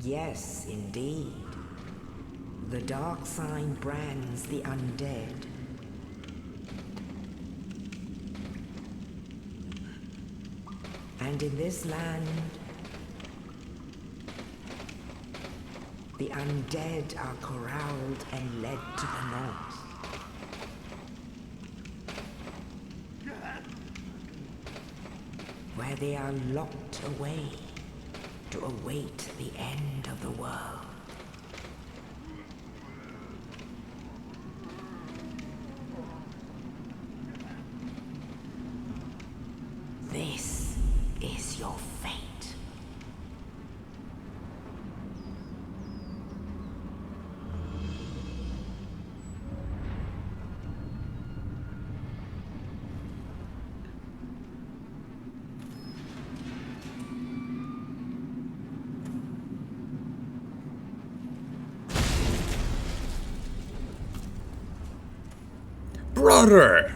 Yes, indeed. The dark sign brands the undead. And in this land, the undead are corralled and led to the north. Where they are locked away to await the end of the world. This is your fate. Brother!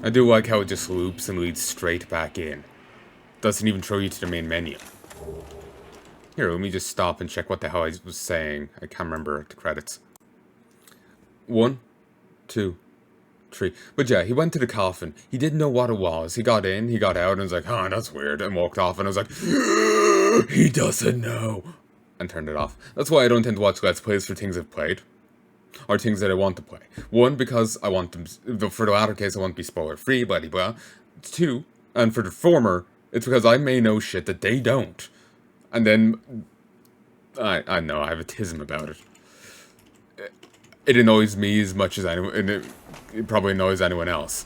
I do like how it just loops and leads straight back in. Doesn't even throw you to the main menu. Here, let me just stop and check what the hell I was saying. I can't remember the credits. 1, 2, 3. But yeah, he went to the coffin. He didn't know what it was. He got in, he got out, and was like, oh, that's weird, and walked off, and I was like, he doesn't know. And turned it off. That's why I don't tend to watch Let's Plays for things I've played. Or things that I want to play. 1, because I want them, for the latter case, I want to be spoiler-free, blah, blah, blah. 2, and for the former, it's because I may know shit that they don't. And then, I know, I have a tism about it. It annoys me as much as anyone, and it probably annoys anyone else.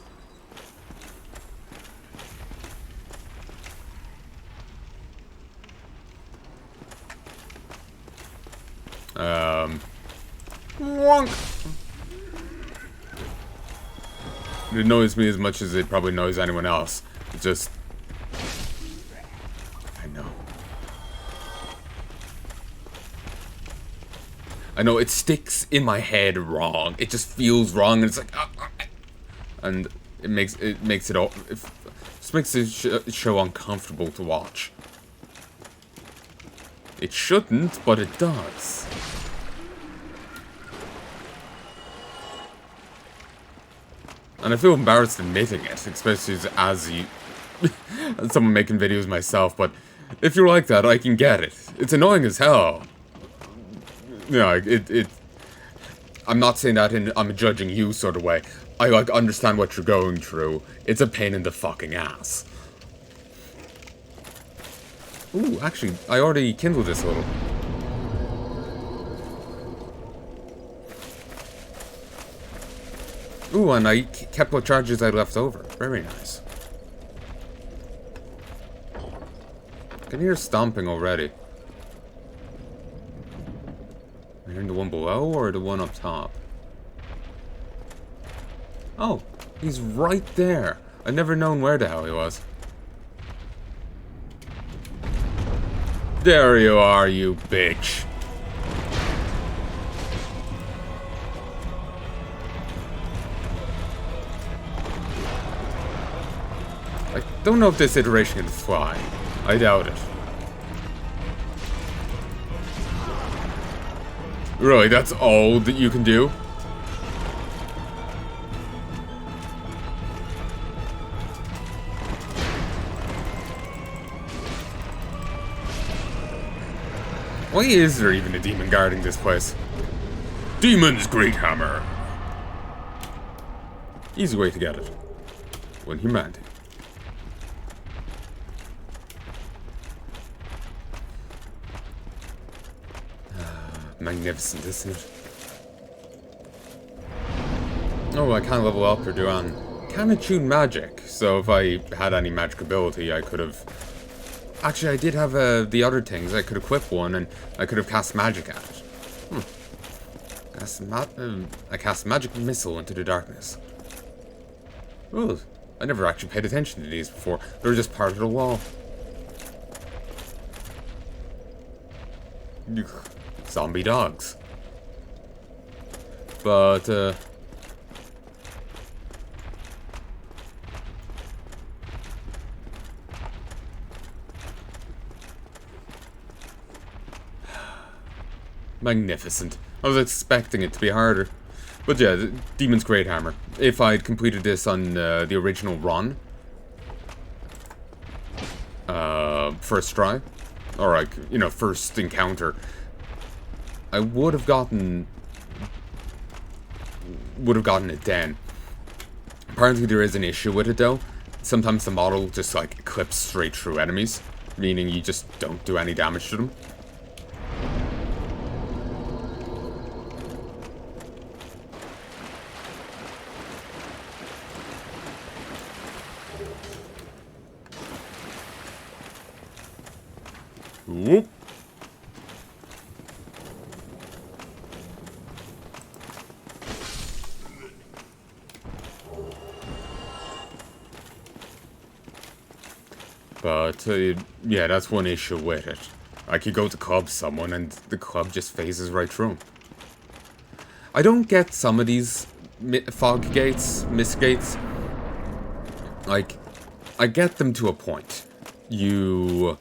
Wonk. It annoys me as much as it probably annoys anyone else. It's just... I know. I know, it sticks in my head wrong. It just feels wrong, and it's like... and it makes it all... It just makes the show uncomfortable to watch. It shouldn't, but it does. And I feel embarrassed admitting it, especially as someone making videos myself, but if you're like that, I can get it. It's annoying as hell. You know, I'm not saying that I'm judging you sort of way. I, like, understand what you're going through. It's a pain in the fucking ass. Ooh, actually, I already kindled this a little. Ooh, and I kept what charges I left over. Very nice. I can hear stomping already. Am I hearing the one below or the one up top? Oh, he's right there. I've never known where the hell he was. There you are, you bitch. I don't know if this iteration can fly. I doubt it. Really, that's all that you can do? Why is there even a demon guarding this place? Demon's Great Hammer! Easy way to get it. When humanity. Magnificent, isn't it? Oh, I can't level up or do can't attune magic, so if I had any magic ability, I could have... Actually, I did have the other things. I could equip one, and I could have cast magic at it. I cast magic missile into the darkness. Oh, I never actually paid attention to these before. They were just part of the wall. zombie dogs. But, magnificent. I was expecting it to be harder. But yeah, the Demon's Great Hammer. If I'd completed this on the original run, first try, or like, you know, first encounter, I would have gotten it then. Apparently there is an issue with it though. Sometimes the model just like clips straight through enemies, meaning you just don't do any damage to them. Whoop. But, yeah, that's one issue with it. Like, you go to club someone and the club just phases right through 'em. I don't get some of these fog gates, mist gates. Like, I get them to a point. You...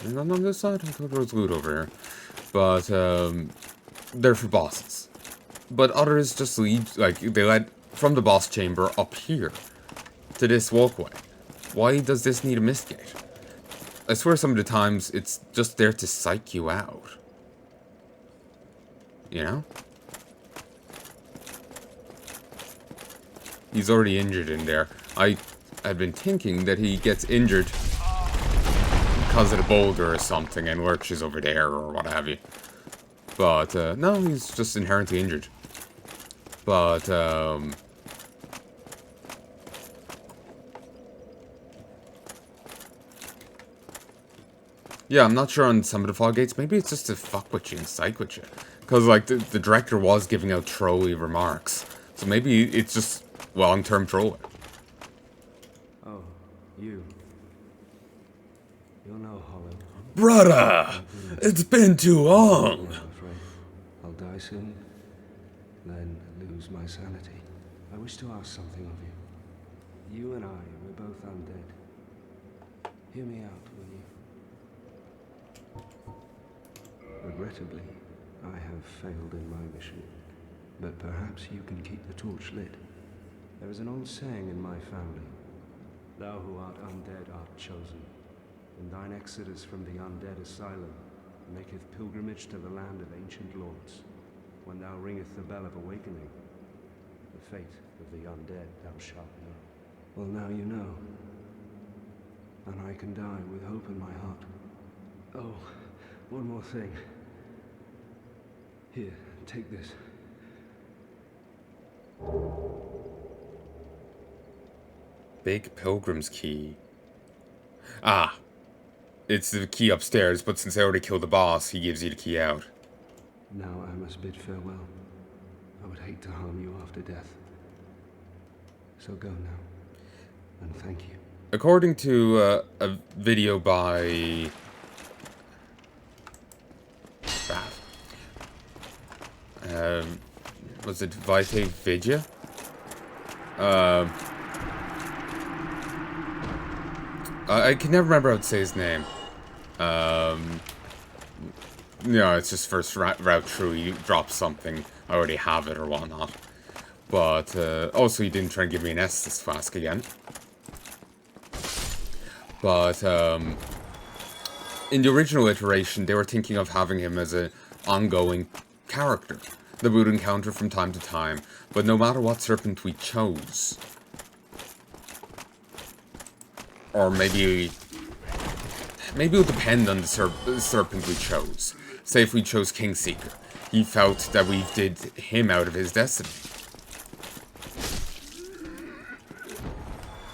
Not on this side? I thought there was loot over here. But, they're for bosses. But others just lead, like, they led from the boss chamber up here to this walkway. Why does this need a mist gate? I swear some of the times it's just there to psych you out. You know? He's already injured in there. I had been thinking that he gets injured because of the boulder or something and lurches over there or what have you. But, no, he's just inherently injured. But, yeah, I'm not sure on some of the fog gates. Maybe it's just to fuck with you and psych with you. Because, like, the director was giving out trolly remarks. So maybe it's just long-term trolling. Oh, you. You'll know Hollow. Brother! It's been too long! I'm afraid I'll die soon, then lose my sanity. I wish to ask something of you. You and I, we're both undead. Hear me out, will you? Regrettably, I have failed in my mission, but perhaps you can keep the torch lit. There is an old saying in my family, thou who art undead art chosen, and thine exodus from the undead asylum maketh pilgrimage to the land of ancient lords. When thou ringeth the bell of awakening, the fate of the undead thou shalt know. Well, now you know, and I can die with hope in my heart. Oh, one more thing. Here, take this. Big Pilgrim's Key. Ah. It's the key upstairs, but since I already killed the boss, he gives you the key out. Now I must bid farewell. I would hate to harm you after death. So go now. And thank you. According to a video by... was it Vite Vidya? I can never remember how to say his name. No, it's just first route through, he drops something, I already have it or whatnot. But, also he didn't try and give me an Estus flask again. But, in the original iteration, they were thinking of having him as an ongoing character that we would encounter from time to time. But no matter what serpent we chose, or maybe it would depend on the serpent we chose. Say if we chose Kingseeker, he felt that we did him out of his destiny.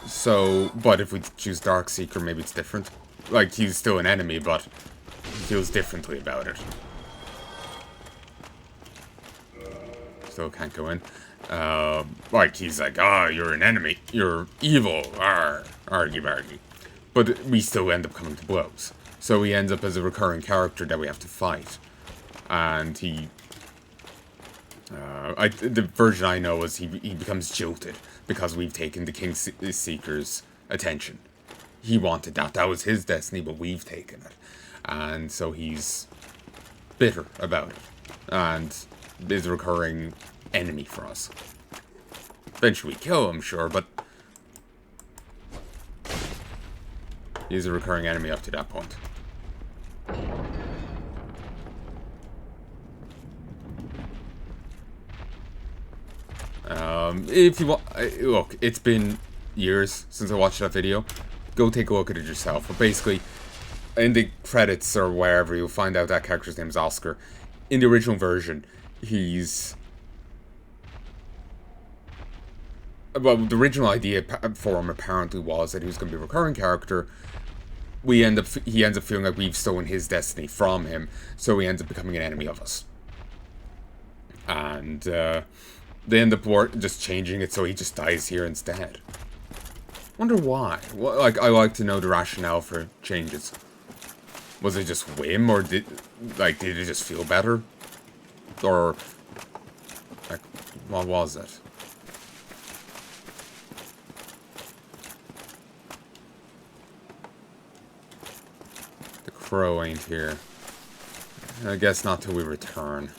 So, but if we choose Darkseeker, maybe it's different. Like, he's still an enemy, but he feels differently about it. Still can't go in. Like, he's like, ah, you're an enemy. You're evil. Argy bargy. But we still end up coming to blows. So he ends up as a recurring character that we have to fight. And he... the version I know is he becomes jilted because we've taken the King Seeker's attention. He wanted that. That was his destiny, but we've taken it. And so he's bitter about it. And is a recurring enemy for us. Eventually we kill him, sure, but... he's a recurring enemy up to that point. If you want... look, it's been years since I watched that video. Go take a look at it yourself. But basically, in the credits or wherever, you'll find out that character's name is Oscar. In the original version, he's... well, the original idea for him apparently was that he was going to be a recurring character. He ends up feeling like we've stolen his destiny from him, so he ends up becoming an enemy of us. And they end up just changing it so he just dies here instead. Wonder why? Well, like, I like to know the rationale for changes. Was it just whim, or did it just feel better? Or, like, what was it? The crow ain't here. I guess not till we return.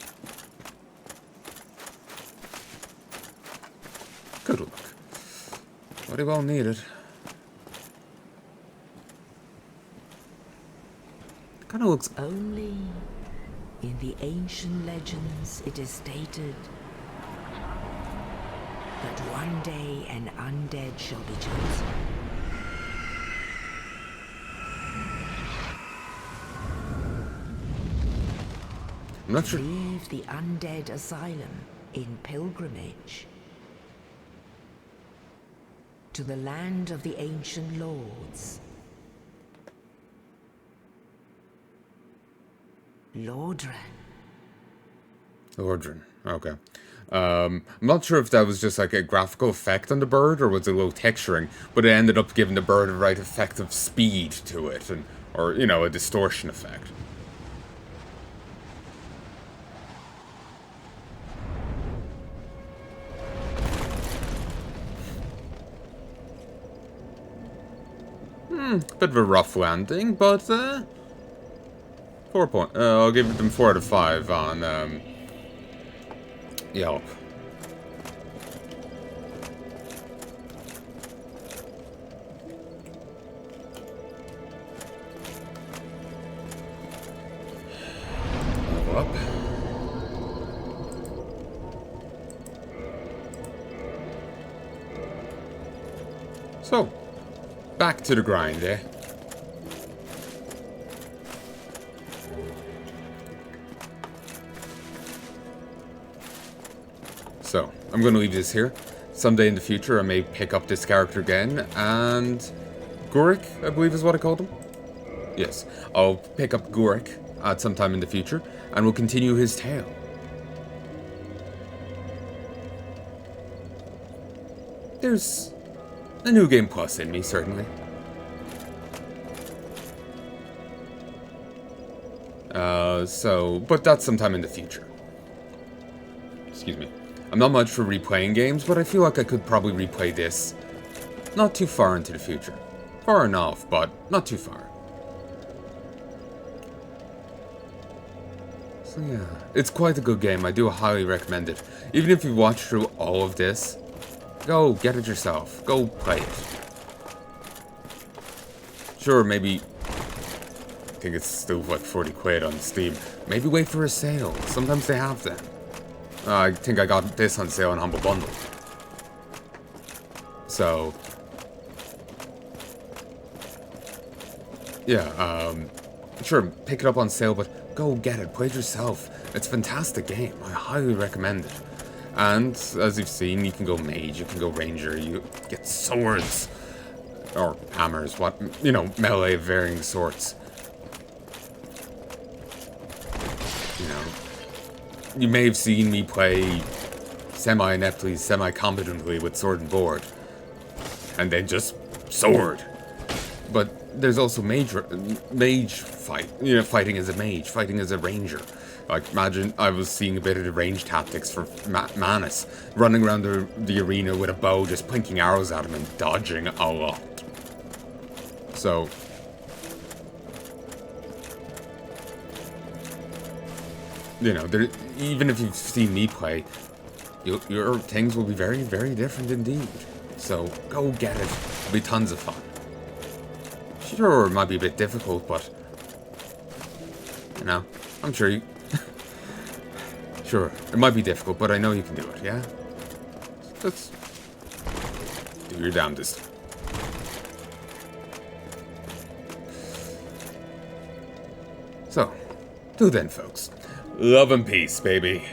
Good luck. Bloody well needed. Kinda looks... Only in the ancient legends it is stated that one day an undead shall be chosen. I'm not sure... Leave the undead asylum in pilgrimage to the land of the ancient lords. Lordran. Lordran, okay. I'm not sure if that was just like a graphical effect on the bird, or was it a low texturing, but it ended up giving the bird a right effect of speed to it, and or, you know, a distortion effect. Bit of a rough landing, but, 4 point. I'll give them 4 out of 5 on, Yelp. Level up. So, back to the grind, eh? So, I'm going to leave this here. Someday in the future, I may pick up this character again, and... Gurik, I believe is what I called him? Yes, I'll pick up Gurik at some time in the future, and we'll continue his tale. There's a new game plus in me, certainly. But that's sometime in the future. Excuse me. I'm not much for replaying games, but I feel like I could probably replay this not too far into the future. Far enough, but not too far. So yeah, it's quite a good game. I do highly recommend it. Even if you've watched through all of this, go get it yourself. Go play it. Sure, maybe... I think it's still like 40 quid on Steam. Maybe wait for a sale. Sometimes they have them. I think I got this on sale on Humble Bundle. So... yeah, sure, pick it up on sale, but go get it. Play it yourself. It's a fantastic game. I highly recommend it. And, as you've seen, you can go mage, you can go ranger, you get swords. Or hammers, what, you know, melee of varying sorts. You know, you may have seen me play semi-ineptly, semi-competently with sword and board. And then just sword. But there's also fighting as a mage, fighting as a ranger. Like, imagine I was seeing a bit of the range tactics for Manus, running around the arena with a bow, just pointing arrows at him and dodging a lot. So, you know, even if you've seen me play, your things will be very, very different indeed. So, go get it. It'll be tons of fun. Sure, it might be a bit difficult, but, you know, I'm sure you... Sure, it might be difficult, but I know you can do it, yeah? Just do your damnedest. So, till then, folks. Love and peace, baby.